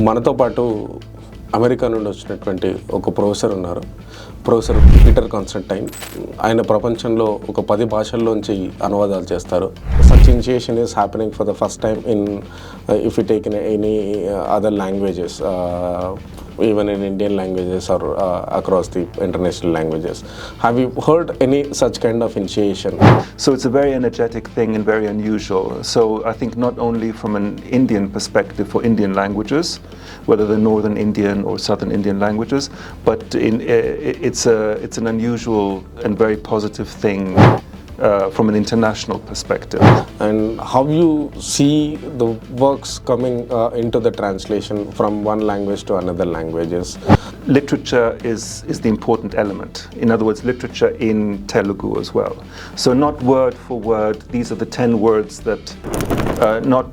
మనతో పాటు అమెరికా నుండి వచ్చినటువంటి ఒక ప్రొఫెసర్ ఉన్నారు. Professor Peter Constantine. ఆయన ప్రపంచంలో ఒక 10 భాషల్లోంచి అనువాదాలు చేస్తారు. Such initiation is happening for the first time in if you take in any other languages, even in Indian languages or across the international languages. Have you heard any such kind of initiation? So it's a very energetic thing and very unusual. So I think not only from an Indian perspective for Indian languages, whether the Northern Indian or Southern Indian languages, but it's an unusual and very positive thing from an international perspective. And how you see the works coming into the translation from one language to another languages? Literature is the important element. In other words, literature in Telugu as well. So not word for word, these are the 10 words that not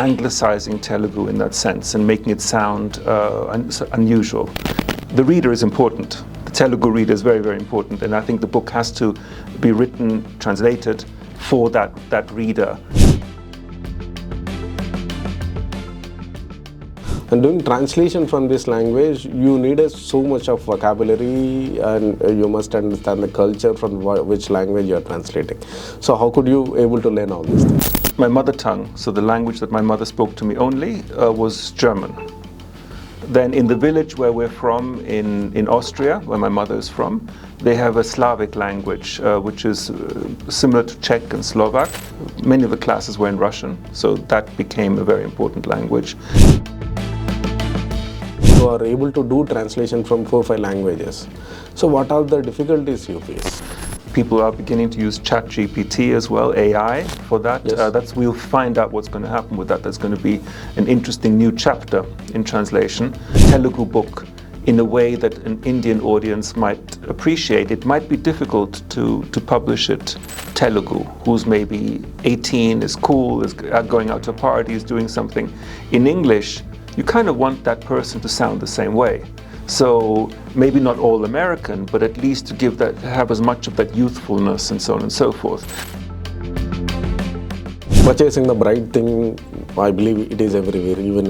anglicizing Telugu in that sense and making it sound unusual. The reader is important. The Telugu reader is very, very important, and I think the book has to be written, translated for that reader. And doing translation from this language, you need so much of vocabulary, and you must understand the culture from which language you are translating. So how could you able to learn all these things? My mother tongue, so the language that my mother spoke to me only, was German. Then in the village where we're from, in Austria, where my mother is from, they have a Slavic language, which is similar to Czech and Slovak. Many of the classes were in Russian, so that became a very important language. You are able to do translation from 4-5 languages. So what are the difficulties you face? People are beginning to use ChatGPT as well, AI, for that. Yes. We'll find out what's going to happen with that. There's going to be an interesting new chapter in translation. Telugu book, in a way that an Indian audience might appreciate. It might be difficult to publish it Telugu, who's maybe 18, is cool, is going out to a party, is doing something. In English, you kind of want that person to sound the same way. So maybe not all American, but at least to have as much of that youthfulness and so on and so forth. Purchasing the bride thing, I believe it is everywhere. Even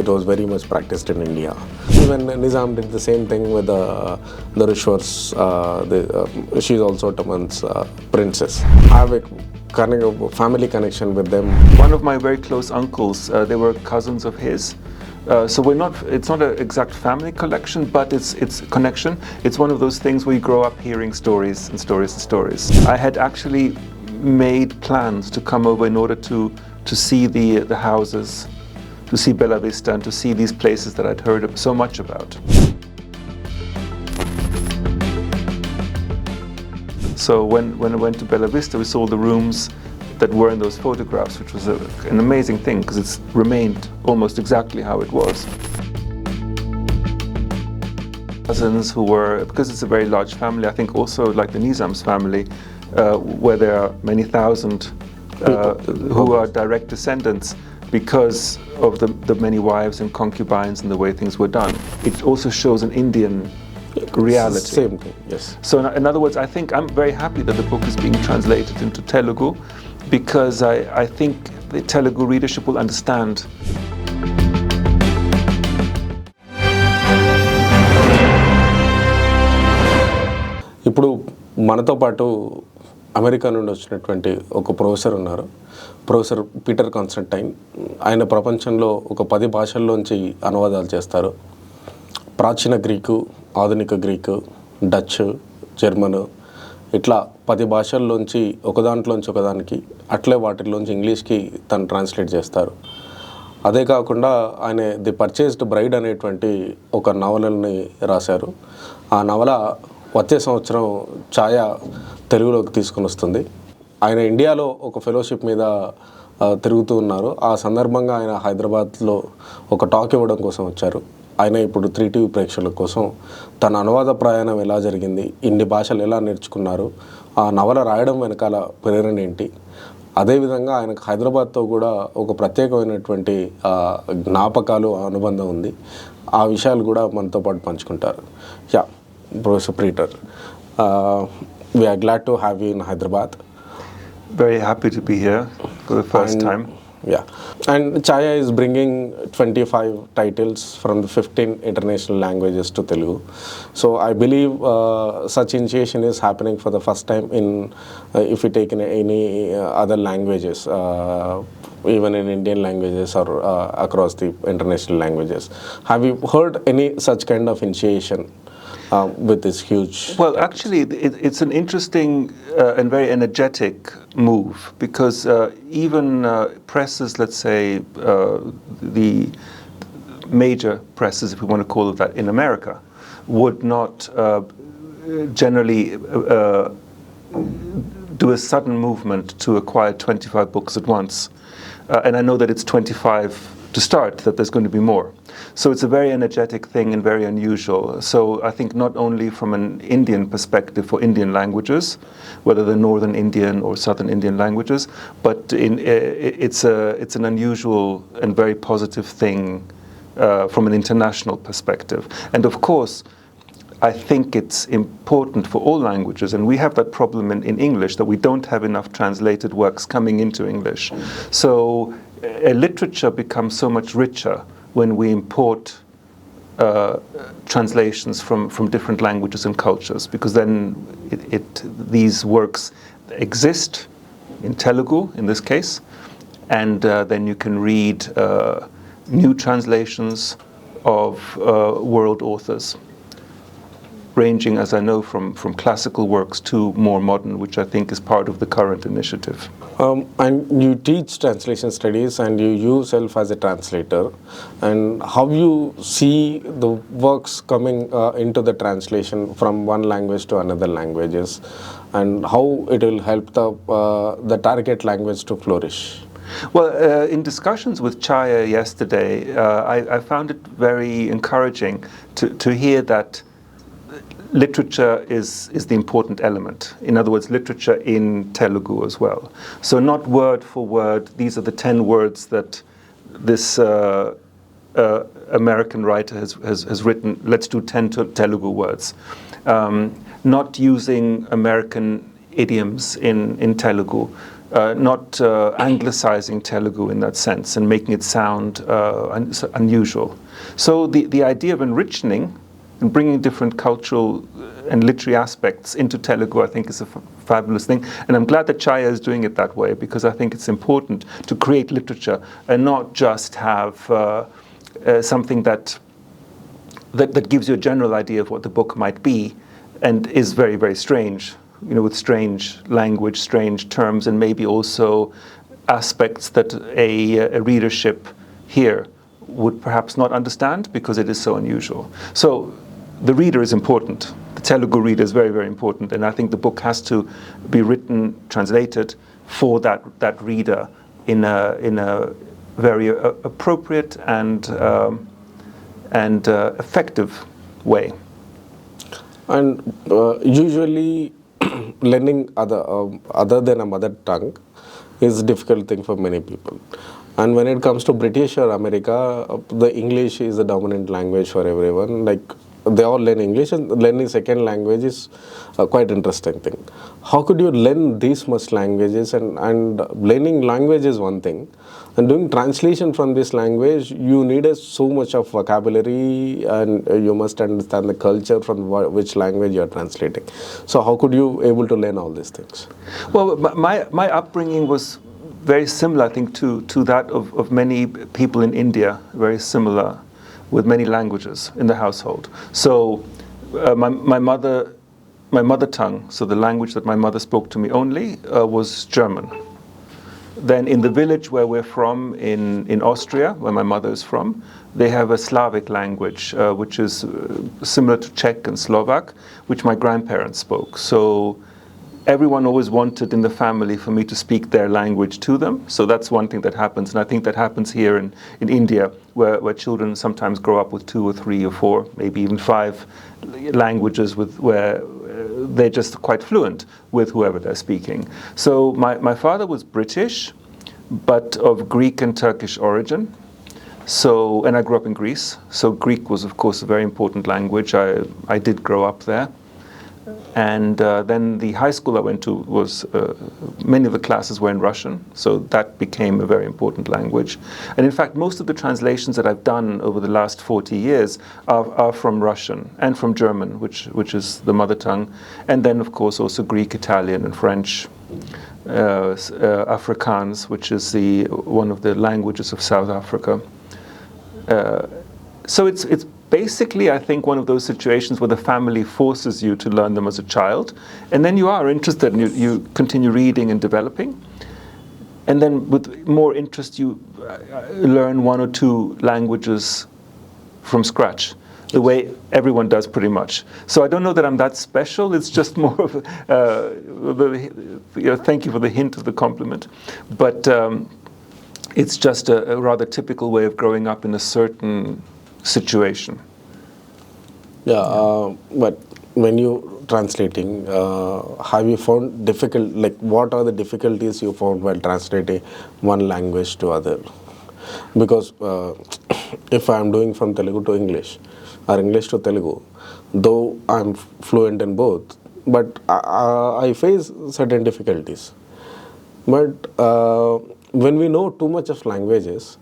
it was very much practiced in India. Even Nizam did the same thing with the Rishwars. She's also Taman's princess. I have a family connection with them. One of my very close uncles, they were cousins of his. So it's not an exact family collection, but it's connection. It's one of those things where you grow up hearing stories and stories and stories. I had actually made plans to come over in order to see the houses, to see Bella Vista, and to see these places that I'd heard so much about. So when I went to Bella Vista, we saw the rooms that were in those photographs, which was an amazing thing because it's remained almost exactly how it was. Cousins who were, because it's a very large family, I think also like the Nizam's family, where there are many thousand who are direct descendants because of the many wives and concubines and the way things were done. It also shows an Indian reality. Same thing, yes. So in other words, I think I'm very happy that the book is being translated into Telugu, because I think the Telugu readership will understand. ఇప్పుడు మనతో పాటు America నుండి వచ్చినటువంటి ఒక professor ఉన్నారు. Professor Peter Constantine. ఆయన ప్రపంచంలో ఒక 10 భాషల్లోంచి అనువాదాలు చేస్తారు. ప్రాచీన గ్రీకు, ఆధునిక గ్రీకు, డచ్, జర్మను, ఇట్లా 10 భాషల్లోంచి ఒకదాంట్లోంచి ఒకదానికి, అట్లే వాటిల్లోంచి ఇంగ్లీష్కి తను ట్రాన్స్లేట్ చేస్తారు. అదే కాకుండా ఆయన ది పర్చేస్డ్ బ్రైడ్ అనేటువంటి ఒక నవలని రాశారు. ఆ నవల వచ్చే సంవత్సరం ఛాయ తెలుగులోకి తీసుకుని వస్తుంది. ఆయన ఇండియాలో ఒక ఫెలోషిప్ మీద తిరుగుతూ ఉన్నారు. ఆ సందర్భంగా ఆయన హైదరాబాద్లో ఒక టాక్ ఇవ్వడం కోసం వచ్చారు. ఆయన ఇప్పుడు 3TV ప్రేక్షకుల కోసం తన అనువాద ప్రయాణం ఎలా జరిగింది, ఇన్ని భాషలు ఎలా నేర్చుకున్నారు, ఆ నవల రాయడం వెనకాల ప్రేరణ ఏంటి, అదేవిధంగా ఆయనకు హైదరాబాద్తో కూడా ఒక ప్రత్యేకమైనటువంటి జ్ఞాపకాలు, అనుబంధం ఉంది. ఆ విషయాలు కూడా మనతో పాటు పంచుకుంటారు. Yeah, Professor Peter, we are glad to have you in Hyderabad. Very happy to be here for the first time. Yeah, and Chaya is bringing 25 titles from the 15 international languages to Telugu. So I believe such initiation is happening for the first time in, if you take in any other languages, even in Indian languages or across the international languages. Have you heard any such kind of initiation with this huge? Well, actually, it's an interesting and very energetic move because even presses, let's say, the major presses, if we want to call it that, in America, would not generally do a sudden movement to acquire 25 books at once. And I know that it's 25 to start, that there's going to be more. So it's a very energetic thing and very unusual. So I think not only from an Indian perspective for Indian languages, whether they're Northern Indian or Southern Indian languages, but it's an unusual and very positive thing from an international perspective. And of course, I think it's important for all languages, and we have that problem in English, that we don't have enough translated works coming into English. So literature becomes so much richer when we import translations from different languages and cultures, because then these works exist in Telugu, in this case, and then you can read new translations of world authors, ranging, as I know, from classical works to more modern, which I think is part of the current initiative. And you teach translation studies and you yourself as a translator, and how you see the works coming into the translation from one language to another languages, and how it will help the target language to flourish. Well, in discussions with Chaya yesterday, I found it very encouraging to hear that literature is the important element. In other words, literature in Telugu as well. So not word for word, these are the 10 words that this American writer has written, let's do 10 Telugu words. Not using American idioms in Telugu, not anglicizing Telugu in that sense and making it sound unusual. So the idea of enriching and bringing different cultural and literary aspects into Telugu, I think, is a fabulous thing. And I'm glad that Chaya is doing it that way, because I think it's important to create literature and not just have something that gives you a general idea of what the book might be and is very, very strange, you know, with strange language, strange terms, and maybe also aspects that a readership here would perhaps not understand because it is so unusual. So the reader is important. The Telugu reader is very, very important, and I think the book has to be written, translated for that reader in a very appropriate and effective way. And usually, learning other than a mother tongue is a difficult thing for many people. And when it comes to British or America, the English is the dominant language for everyone. Like, they all learn English, and learning second language is a quite interesting thing. How could you learn these much languages? And learning language is one thing, and doing translation from this language, you need so much of vocabulary, and you must understand the culture from which language you are translating. So how could you able to learn all these things? Well, my upbringing was very similar, I think, to that of many people in India, very similar, with many languages in the household. So my mother tongue, so the language that my mother spoke to me only, was German. Then in the village where we're from, in Austria, where my mother is from, they have a Slavic language, which is similar to Czech and Slovak, which my grandparents spoke. So everyone always wanted in the family for me to speak their language to them. So that's one thing that happens. And I think that happens here in India, where children sometimes grow up with 2 or 3 or 4, maybe even 5 languages where they're just quite fluent with whoever they're speaking. So my father was British, but of Greek and Turkish origin. So, and I grew up in Greece. So Greek was, of course, a very important language. I did grow up there. And then the high school I went to was, many of the classes were in Russian, so that became a very important language. And in fact, most of the translations that I've done over the last 40 years are from Russian and from German, which is the mother tongue, and then of course also Greek, Italian, and French. Afrikaans, which is one of the languages of South Africa. So it's basically, I think, one of those situations where the family forces you to learn them as a child, and then you are interested and you continue reading and developing. And then with more interest, you learn one or two languages from scratch, the way everyone does pretty much. So I don't know that I'm that special. It's just more of thank you for the hint of the compliment. But it's just a rather typical way of growing up in a certain situation. Yeah, but when you translating, have you found difficult, like what are the difficulties you found while translating one language to other? Because if I'm doing from Telugu to English or English to Telugu, though I'm fluent in both, but I face certain difficulties. But when we know too much of languages,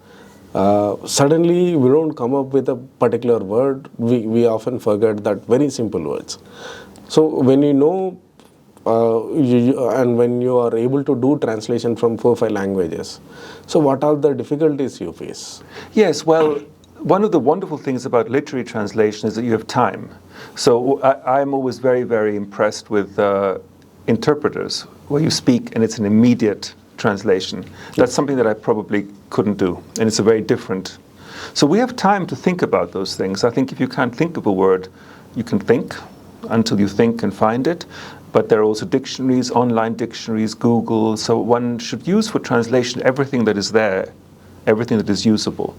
suddenly we don't come up with a particular word. We often forget that very simple words. So when you know and when you are able to do translation from 4 or 5 languages, so what are the difficulties you face? Yes, well, one of the wonderful things about literary translation is that you have time. So I'm always very, very impressed with interpreters, where you speak and it's an immediate translation. That's something that I probably couldn't do, and it's a very different. So we have time to think about those things. I think if you can't think of a word, you can think until you think and find it. But there are also dictionaries, online dictionaries, Google. So one should use for translation everything that is there, everything that is usable.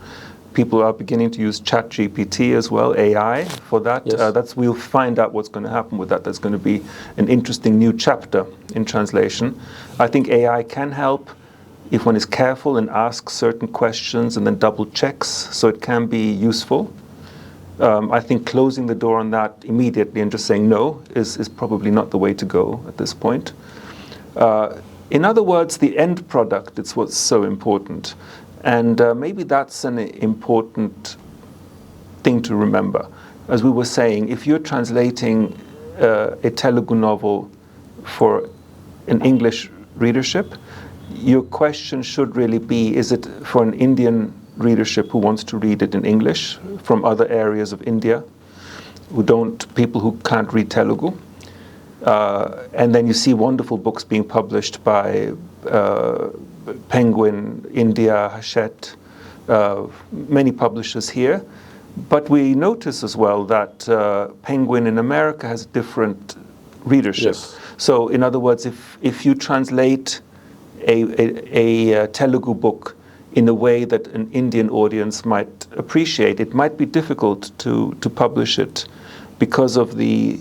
People are beginning to use ChatGPT as well, AI, for that. Yes. We'll find out what's going to happen with that. That's going to be an interesting new chapter in translation. I think AI can help if one is careful and asks certain questions and then double checks, so it can be useful. I think closing the door on that immediately and just saying no is probably not the way to go at this point. In other words, the end product is what's so important. And maybe that's an important thing to remember. As we were saying, if you're translating a Telugu novel for an English readership, your question should really be, is it for an Indian readership who wants to read it in English from other areas of India, people who can't read Telugu? And then you see wonderful books being published by Penguin, India, Hachette, many publishers here. But we notice as well that Penguin in America has different readership. Yes. So in other words, if you translate a Telugu book in a way that an Indian audience might appreciate, it might be difficult to publish it because of the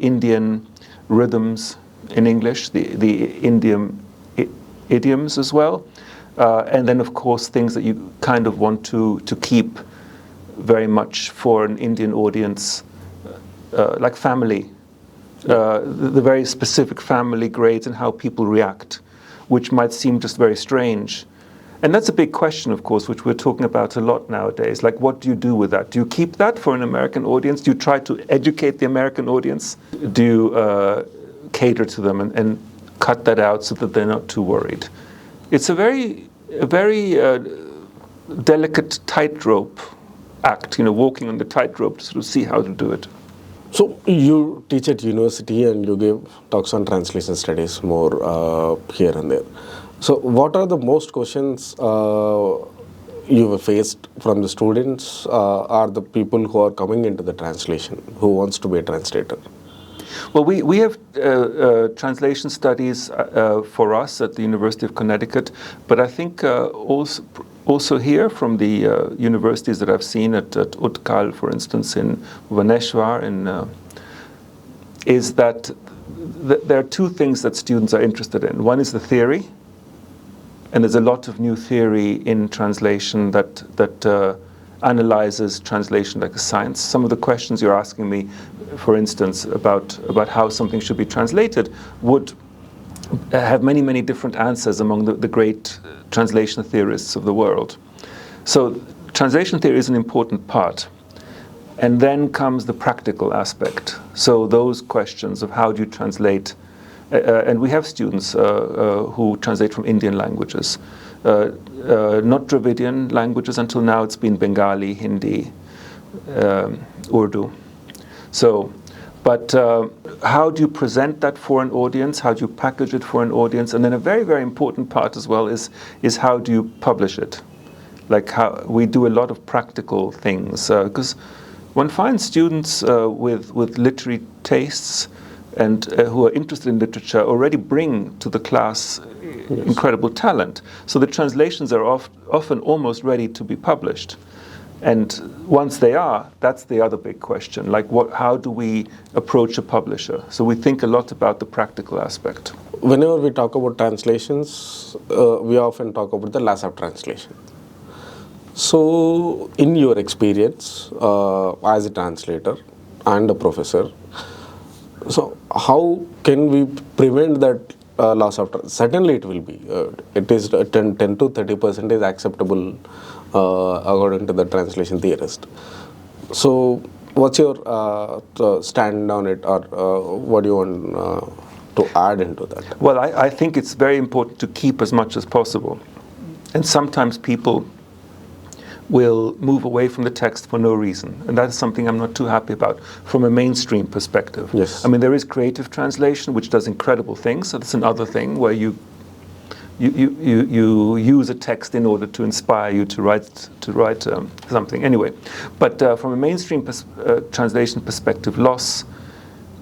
Indian rhythms in English, the Indian idioms as well, and then of course things that you kind of want to keep very much for an Indian audience, like family, the very specific family grades and how people react, which might seem just very strange. And that's a big question, of course, which we're talking about a lot nowadays. Like, what do you do with that? Do you keep that for an American audience? Do you try to educate the American audience? Do you cater to them and cut that out so that they're not too worried? It's a very delicate tightrope act, walking on the tightrope to sort of see how to do it. So you teach at university and you give talks on translation studies more here and there. So what are the most questions you have faced from the students or the people who are coming into the translation, who wants to be a translator? Well, we have translation studies for us at the University of Connecticut, but I think also here from the universities that I've seen at Utkal, for instance, in Bhubaneswar, is that there are two things that students are interested in. One is the theory, and there's a lot of new theory in translation that analyzes translation like a science. Some of the questions you're asking me, for instance, about how something should be translated would have many, many different answers among the great translation theorists of the world. So translation theory is an important part. And then comes the practical aspect. So those questions of how do you translate, and we have students who translate from Indian languages, not Dravidian languages. Until now it's been Bengali, Hindi, Urdu. So, but how do you present that for an audience? How do you package it for an audience? And then a very, very important part as well is how do you publish it? Like how we do a lot of practical things, because one finds students with literary tastes and who are interested in literature already bring to the class incredible talent. So the translations are often almost ready to be published. And once they are, that's the other big question. Like how do we approach a publisher? So we think a lot about the practical aspect. Whenever we talk about translations, we often talk about the loss of translation. So, in your experience as a translator and a professor, so how can we prevent that loss of translation? Certainly, it will be. It is 10 to 30% is acceptable according to the translation theorist. So, what's your stand on it, or what do you want to add into that? Well, I think it's very important to keep as much as possible. And sometimes people will move away from the text for no reason. And that's something I'm not too happy about from a mainstream perspective. Yes. I mean, there is creative translation, which does incredible things. So that's another thing where you use a text in order to inspire you to write something. Anyway, but from a mainstream translation perspective, loss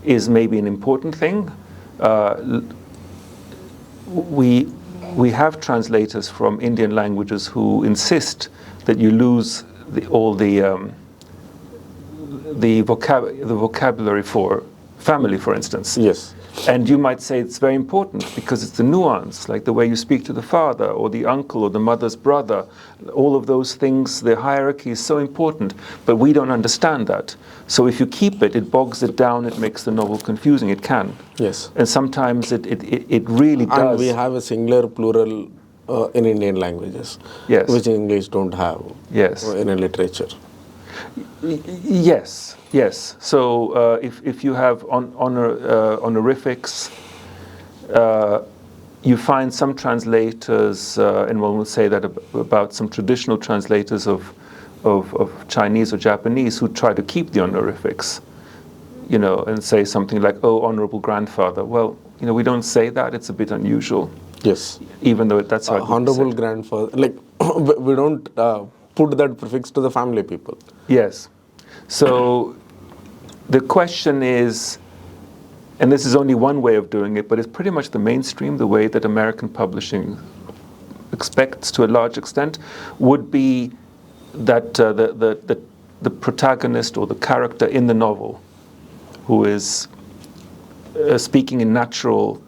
is maybe an important thing. We have translators from Indian languages who insist that you lose all the vocabulary for family, for instance. Yes. And you might say it's very important because it's the nuance, like the way you speak to the father or the uncle or the mother's brother. All of those things, the hierarchy is so important, but we don't understand that. So if you keep it, it bogs it down, it makes the novel confusing. It can. Yes. And sometimes it really does. And we have a singular, plural in Indian languages, yes, which English don't have, yes, in a literature. Yes, yes. So if you have honorifics, you find some translators, and one will say that about some traditional translators of Chinese or Japanese who try to keep the honorifics, and say something like, "Oh, honorable grandfather." Well, we don't say that. It's a bit unusual. Yes. Even though that's how honorable grandfather, like we don't put that prefix to the family people. Yes. So the question is, and this is only one way of doing it, but it's pretty much the mainstream, the way that American publishing expects to a large extent, would be that the protagonist or the character in the novel who is speaking in natural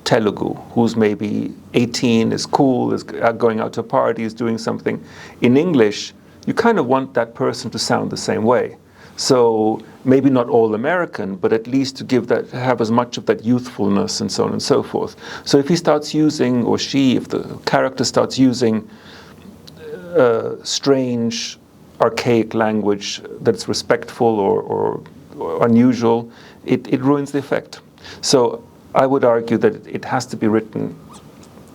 Telugu, who's maybe 18, is cool, is going out to a party, is doing something. In English, you kind of want that person to sound the same way. So maybe not all American, but at least to have as much of that youthfulness and so on and so forth. So if he starts using, or if the character starts using strange, archaic language that's respectful or unusual, it ruins the effect. So I would argue that it has to be written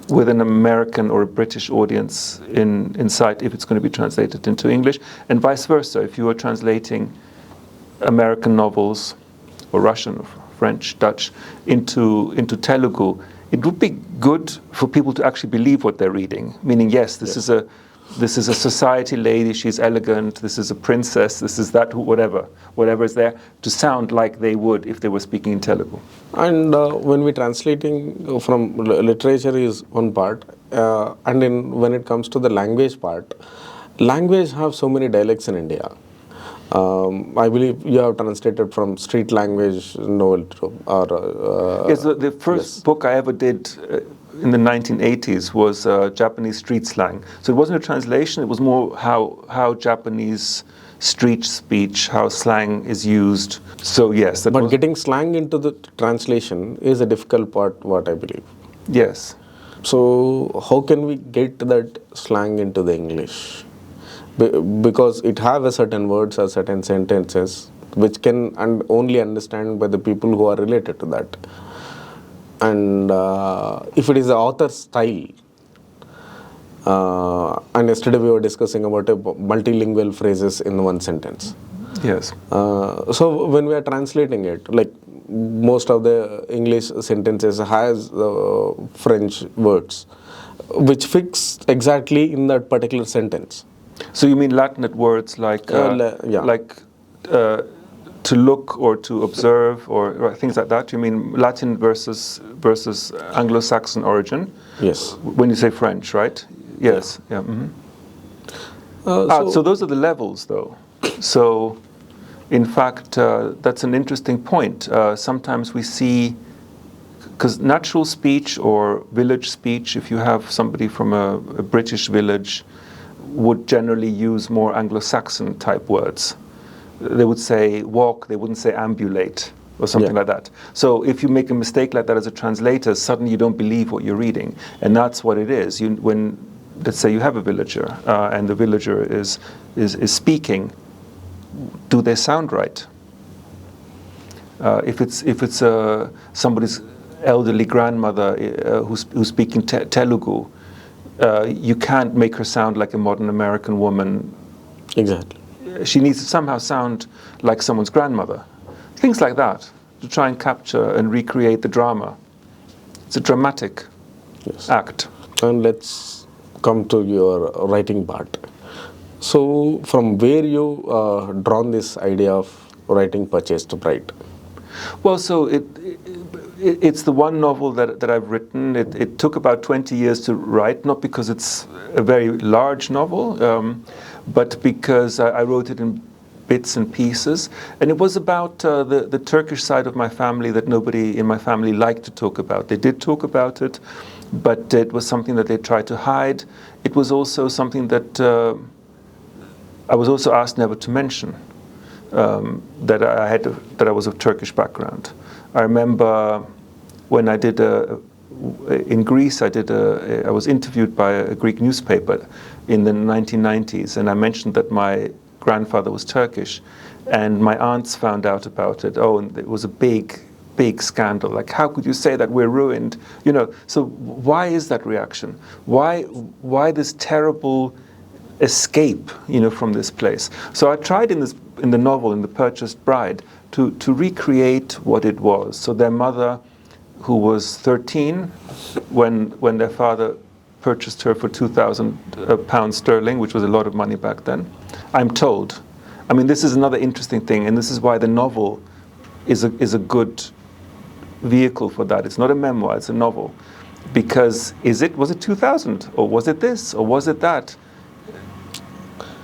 with an American or a British audience in sight if it's going to be translated into English, and vice versa. If you are translating American novels, or Russian, or French, Dutch, into Telugu, it would be good for people to actually believe what they're reading. Meaning, yes, this is a society lady, she's elegant, this is a princess, this is that, whatever is there, to sound like they would if they were speaking in Telugu. And when we're translating from literature is one part, and when it comes to the language part, language have so many dialects in India. I believe you have translated from street language novel to, or yes, the first book I ever did in the 1980s was Japanese street slang. So it wasn't a translation, it was more how Japanese street speech, how slang is used. So yes. But getting slang into the translation is a difficult part, what I believe. Yes. So how can we get that slang into the English? Because it have a certain words or certain sentences which can only understand by the people who are related to that. And if it is the author's style, and yesterday we were discussing about multilingual phrases in one sentence. Yes. So when we are translating it, like most of the English sentences has French words, which fix exactly in that particular sentence. So you mean Latinate words like to look or to observe or things like that? You mean Latin versus Anglo-Saxon origin? Yes. When you say French, right? Yes. Yeah. So those are the levels, though. So, in fact, that's an interesting point. Sometimes we see, because natural speech or village speech, if you have somebody from a British village, would generally use more Anglo-Saxon type words. They would say walk, they wouldn't say ambulate or something like that. So if you make a mistake like that as a translator, suddenly you don't believe what you're reading. And that's what it is. When, let's say you have a villager and the villager is speaking, do they sound right? If it's somebody's elderly grandmother who's speaking Telugu, you can't make her sound like a modern American woman. Exactly. She needs to somehow sound like someone's grandmother. Things like that, to try and capture and recreate the drama. It's a dramatic act. And let's come to your writing part. So from where you drawn this idea of writing Purchase to Bride? Well, so it's the one novel that I've written. It took about 20 years to write, not because it's a very large novel, but because I wrote it in bits and pieces. And it was about the Turkish side of my family that nobody in my family liked to talk about. They did talk about it, but it was something that they tried to hide. It was also something that I was also asked never to mention. That I was of Turkish background. I remember when I did in Greece, I was interviewed by a Greek newspaper in the 1990s, and I mentioned that my grandfather was Turkish, and my aunts found out about it. Oh, and it was a big scandal. Like, how could you say that? We're ruined. You know. So why is that reaction? Why this terrible escape, from this place? So I tried in the novel, in The Purchased Bride, to recreate what it was. So their mother, who was 13 when their father purchased her for £2,000 sterling, which was a lot of money back then. I'm told. I mean, this is another interesting thing, and this is why the novel is a good vehicle for that. It's not a memoir, it's a novel. Because was it 2,000? Or was it this? Or was it that?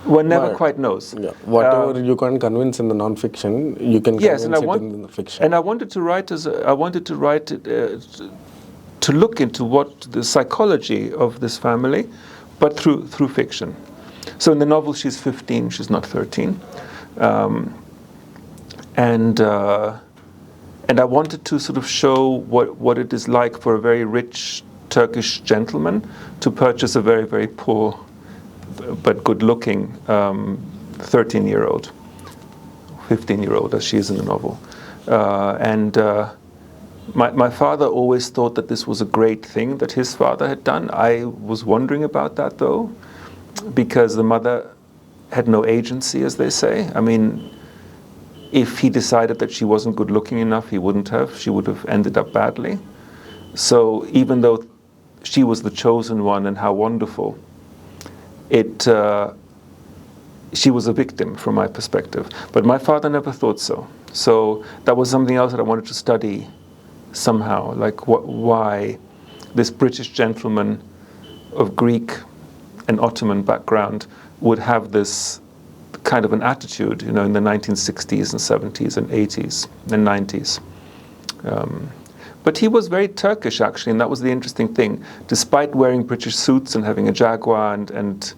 One never quite knows. Yeah. Whatever you can't convince in the non-fiction, you can convince it in the fiction. And I wanted to write to look into what the psychology of this family, but through fiction. So in the novel, she's 15; she's not 13, and I wanted to sort of show what it is like for a very rich Turkish gentleman to purchase a very, very poor but good-looking 13-year-old, 15-year-old, as she is in the novel. My father always thought that this was a great thing that his father had done. I was wondering about that, though, because the mother had no agency, as they say. I mean, if he decided that she wasn't good-looking enough, he wouldn't have. She would have ended up badly. So even though she was the chosen one and how wonderful, she was a victim from my perspective. But my father never thought so. So that was something else that I wanted to study somehow, like why this British gentleman of Greek and Ottoman background would have this kind of an attitude, in the 1960s and 70s and 80s and 90s. But he was very Turkish, actually, and that was the interesting thing. Despite wearing British suits and having a Jaguar, and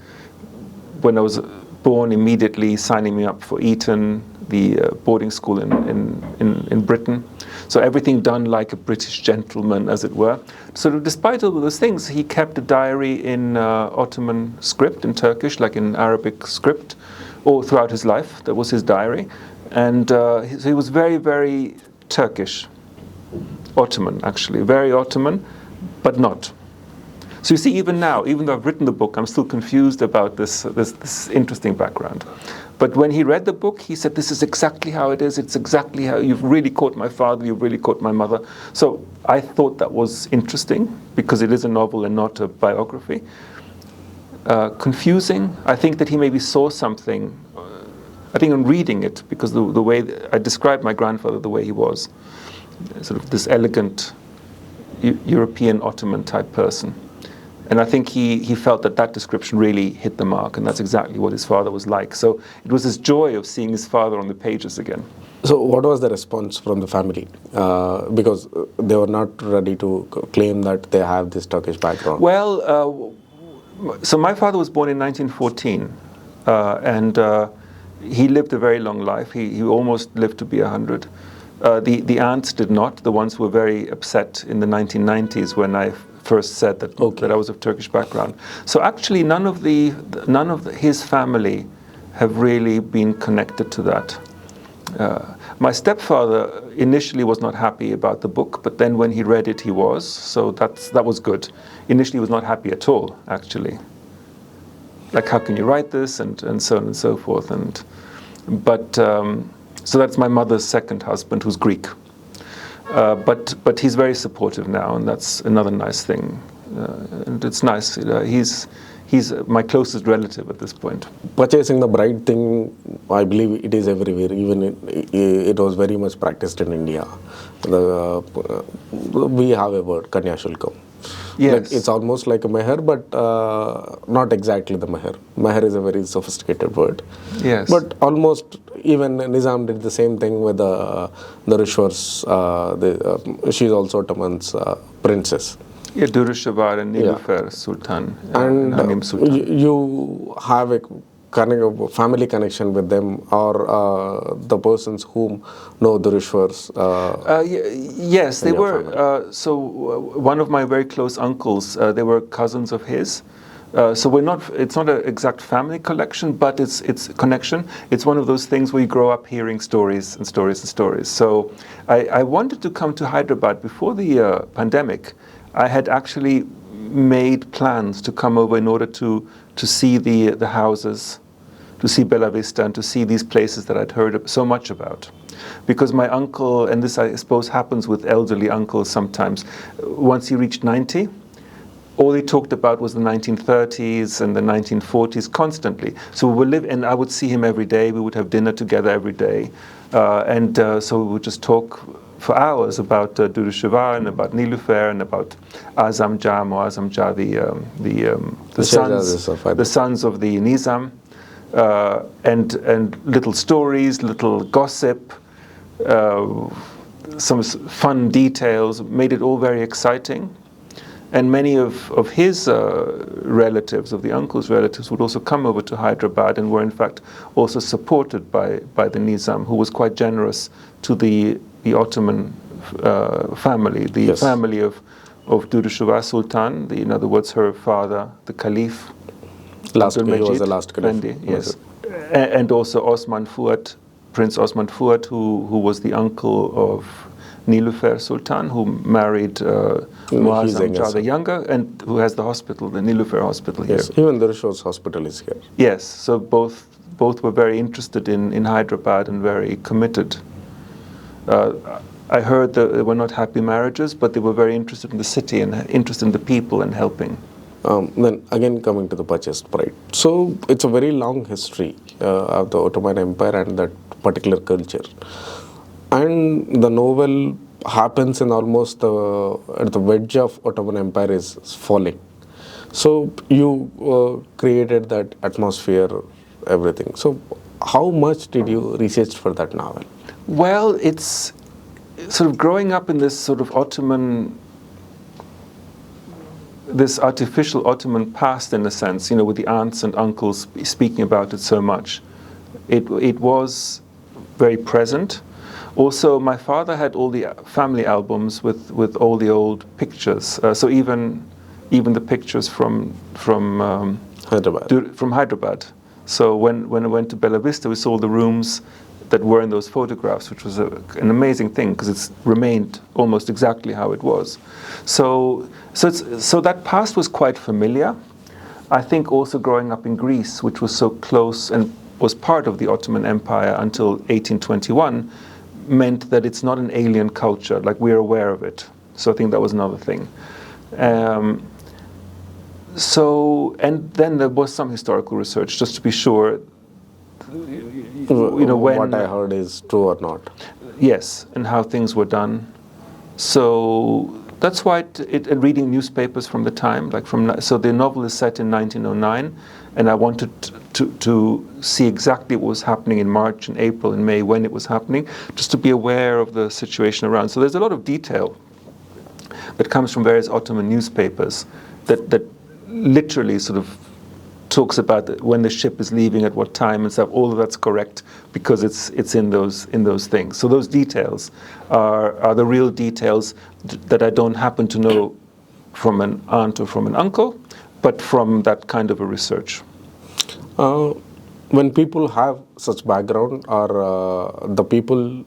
when I was born, immediately signing me up for Eton, the boarding school in Britain. So everything done like a British gentleman, as it were. So despite all of those things, he kept a diary in Ottoman script, in Turkish, like in Arabic script, all throughout his life. That was his diary. And so he was very, very Turkish. Ottoman, actually. Very Ottoman, but not. So you see, even now, even though I've written the book, I'm still confused about this interesting background. But when he read the book, he said, this is exactly how it is. It's exactly how you've really caught my father, you've really caught my mother. So I thought that was interesting, because it is a novel and not a biography. Confusing. I think that he maybe saw something, I think in reading it, because the way I described my grandfather the way he was, sort of this elegant European Ottoman type person. And I think he felt that description really hit the mark, and that's exactly what his father was like. So it was his joy of seeing his father on the pages again. So what was the response from the family? Because they were not ready to claim that they have this Turkish background. Well, so my father was born in 1914, and he lived a very long life. He almost lived to be 100. The aunts did not. The ones who were very upset in the 1990s when I first said that, that I was of Turkish background. So actually, none of his family have really been connected to that. My stepfather initially was not happy about the book, but then when he read it, he was. So that was good. Initially, he was not happy at all, actually. Like, how can you write this, and so on and so forth. So that's my mother's second husband, who's Greek. But he's very supportive now, and that's another nice thing. And it's nice. He's my closest relative at this point. Purchasing the bride thing, I believe it is everywhere. Even it was very much practiced in India. We have a word, Kanya Shulkam. Yes. Like, it's almost like a meher, but not exactly the meher. Meher is a very sophisticated word. Yes. But almost, even Nizam did the same thing with the Rishwars. She's also Ottoman's princess. Yeah, Durushavar and Nilüfer Sultan. And Hanim Sultan. you have a family connection with them, or the persons whom know the Rishwars? Yes, they were. So one of my very close uncles, they were cousins of his. So it's not an exact family collection, but it's connection. It's one of those things where you grow up hearing stories and stories and stories. So I wanted to come to Hyderabad before the pandemic. I had actually made plans to come over in order to see the houses, to see Bella Vista, and to see these places that I'd heard so much about. Because my uncle, and this I suppose happens with elderly uncles sometimes, once he reached 90, all he talked about was the 1930s and the 1940s constantly. So we would live, and I would see him every day. We would have dinner together every day. So we would just talk for hours about Durushavar and about Nilüfer and about Azam Jam or Azam Jah, the sons of the Nizam, and little stories, little gossip, some fun details, made it all very exciting. And many of his relatives, of the uncle's relatives, would also come over to Hyderabad and were in fact also supported by the Nizam, who was quite generous to the Ottoman family, the family of Durushavar Sultan, in other words, her father, the Caliph. He was the last Caliph. Yes. And also Osman Fuad, Prince Osman Fuad, who was the uncle of Nilüfer Sultan, who married Muazzam Jah the Younger, and who has the hospital, the Nilüfer Hospital here. Yes, even the Rishwas Hospital is here. Yes, so both were very interested in Hyderabad and very committed. I heard that they were not happy marriages, but they were very interested in the city and interested in the people and helping. Then again coming to the purchased bride. So it's a very long history of the Ottoman Empire and that particular culture. And the novel happens in almost at the wedge of Ottoman Empire is falling. So you created that atmosphere, everything. So how much did you research for that novel? Well, it's sort of growing up in this sort of this artificial Ottoman past, in a sense, with the aunts and uncles speaking about it so much, it was very present. Also, my father had all the family albums with all the old pictures. So even the pictures from Hyderabad. So when I went to Bella Vista, we saw the rooms that were in those photographs, which was an amazing thing because it's remained almost exactly how it was. So that past was quite familiar. I think also growing up in Greece, which was so close and was part of the Ottoman Empire until 1821, meant that it's not an alien culture, like we're aware of it. So I think that was another thing. And then there was some historical research, just to be sure. When what I heard is true or not. Yes, and how things were done. So that's why and reading newspapers from the time, so the novel is set in 1909, and I wanted to see exactly what was happening in March and April and May when it was happening, just to be aware of the situation around. So there's a lot of detail that comes from various Ottoman newspapers that literally sort of talks about when the ship is leaving at what time and stuff. All of that's correct because it's in those things. So those details are the real details that I don't happen to know from an aunt or from an uncle, but from that kind of a research. When people have such background, or the people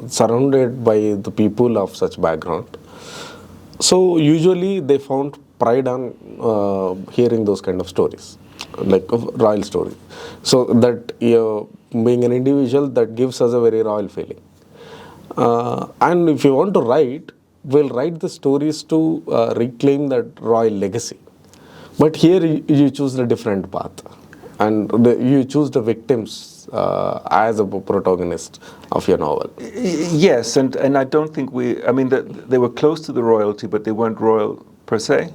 surrounded by the people of such background, so usually they found pride on hearing those kind of stories, like a royal story. So that being an individual, that gives us a very royal feeling. And if you want to write, we'll write the stories to reclaim that royal legacy. But here you choose a different path, and you choose the victims as a protagonist of your novel. Yes, and I don't think they were close to the royalty, but they weren't royal per se.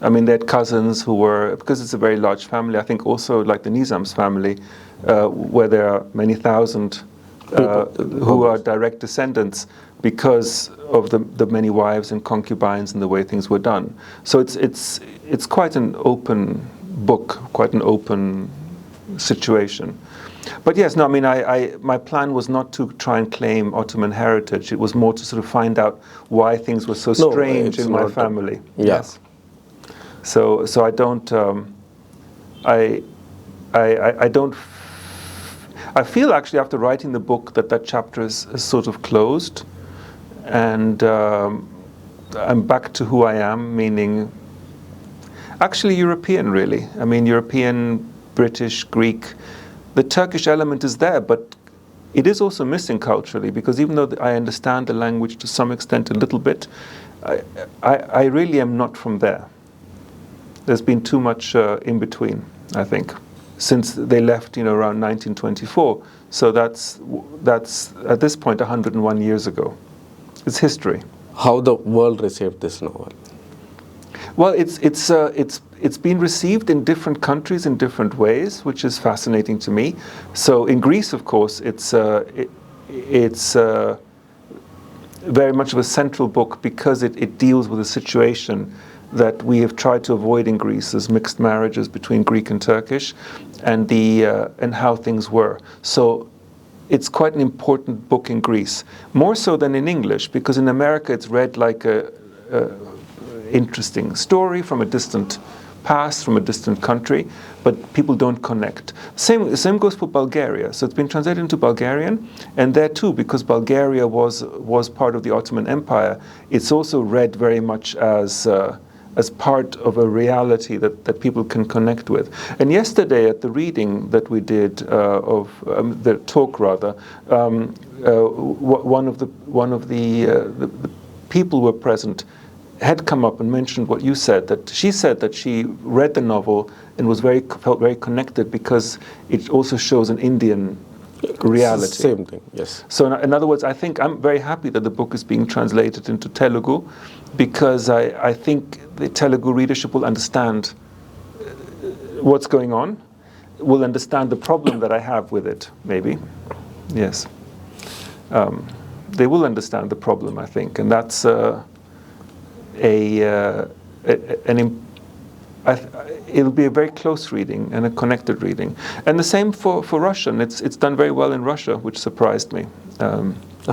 I mean, they had cousins who were, because it's a very large family, I think also like the Nizam's family, where there are many thousand who are direct descendants because of the many wives and concubines and the way things were done. So it's quite an open book, quite an open situation. But yes, no, I mean, my plan was not to try and claim Ottoman heritage. It was more to sort of find out why things were so strange in my family. Yes. So I don't. I don't. I feel actually after writing the book that chapter is sort of closed, and I'm back to who I am, meaning actually European, really. I mean, European, British, Greek. The Turkish element is there, but it is also missing culturally, because even though I understand the language to some extent a little bit, I really am not from there. There's been too much in between, I think, since they left, around 1924. So that's at this point 101 years ago. It's history. How the world received this novel? Well, it's been received in different countries in different ways, which is fascinating to me. So in Greece, of course, it's very much of a central book because it deals with a situation that we have tried to avoid in Greece, as mixed marriages between Greek and Turkish, and how things were. So it's quite an important book in Greece, more so than in English, because in America it's read like a interesting story from a distant past, from a distant country, but people don't connect. Same goes for Bulgaria. So it's been translated into Bulgarian, and there too, because Bulgaria was part of the Ottoman Empire, it's also read very much as part of a reality that people can connect with. And yesterday at the reading that we did the talk rather, one of the people who were present had come up and mentioned what you said, that she said that she read the novel and felt very connected because it also shows an Indian reality. Same thing, yes. So in other words, I think I'm very happy that the book is being translated into Telugu, because I think the Telugu readership will understand what's going on, will understand the problem that I have with it, maybe. Yes. they will understand the problem, I think, and that's it'll be a very close reading and a connected reading. And the same for Russian. It's done very well in Russia, which surprised me.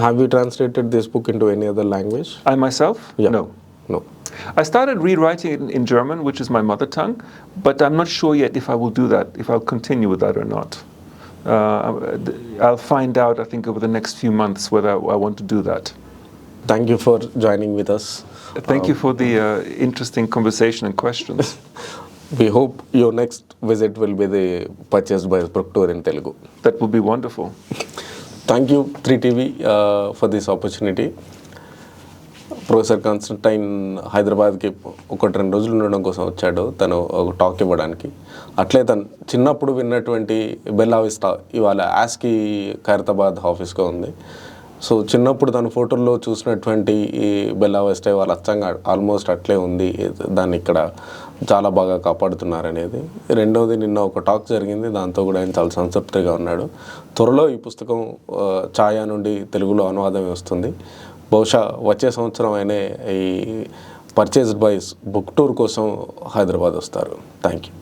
Have you translated this book into any other language? I myself? Yeah. No. I started rewriting it in German, which is my mother tongue, but I'm not sure yet if I will do that, if I'll continue with that or not. I'll find out, I think, over the next few months whether I want to do that. Thank you for joining with us. Thank you for the interesting conversation and questions. We hope your next visit will be purchased by Proctor in Telugu. That will be wonderful. Thank you 3TV for this opportunity. Professor Constantine హైదరాబాద్కి 1-2 రోజులు ఉండడం కోసం వచ్చాడు, తను ఒక talk ఇవ్వడానికి. అట్లే తను చిన్నప్పుడు విన్నటువంటి బెల్లా విస్టా ఇవాళ యాస్కి ఖైరతాబాద్ ఆఫీస్గా ఉంది. సో చిన్నప్పుడు తన ఫోటోల్లో చూసినటువంటి ఈ బెల్లా విస్టా ఇవాళ అచ్చంగా ఆల్మోస్ట్ అట్లే ఉంది, దాన్ని ఇక్కడ చాలా బాగా కాపాడుతున్నారనేది. రెండవది, నిన్న ఒక టాక్ జరిగింది, దాంతో కూడా ఆయన చాలా సంతృప్తిగా ఉన్నాడు. త్వరలో ఈ పుస్తకం ఛాయా నుండి తెలుగులో అనువాదం వస్తుంది. బహుశా వచ్చే సంవత్సరం ఆయనే ఈ పర్చేజ్డ్ బై బుక్ టూర్ కోసం హైదరాబాద్ వస్తారు. Thank you.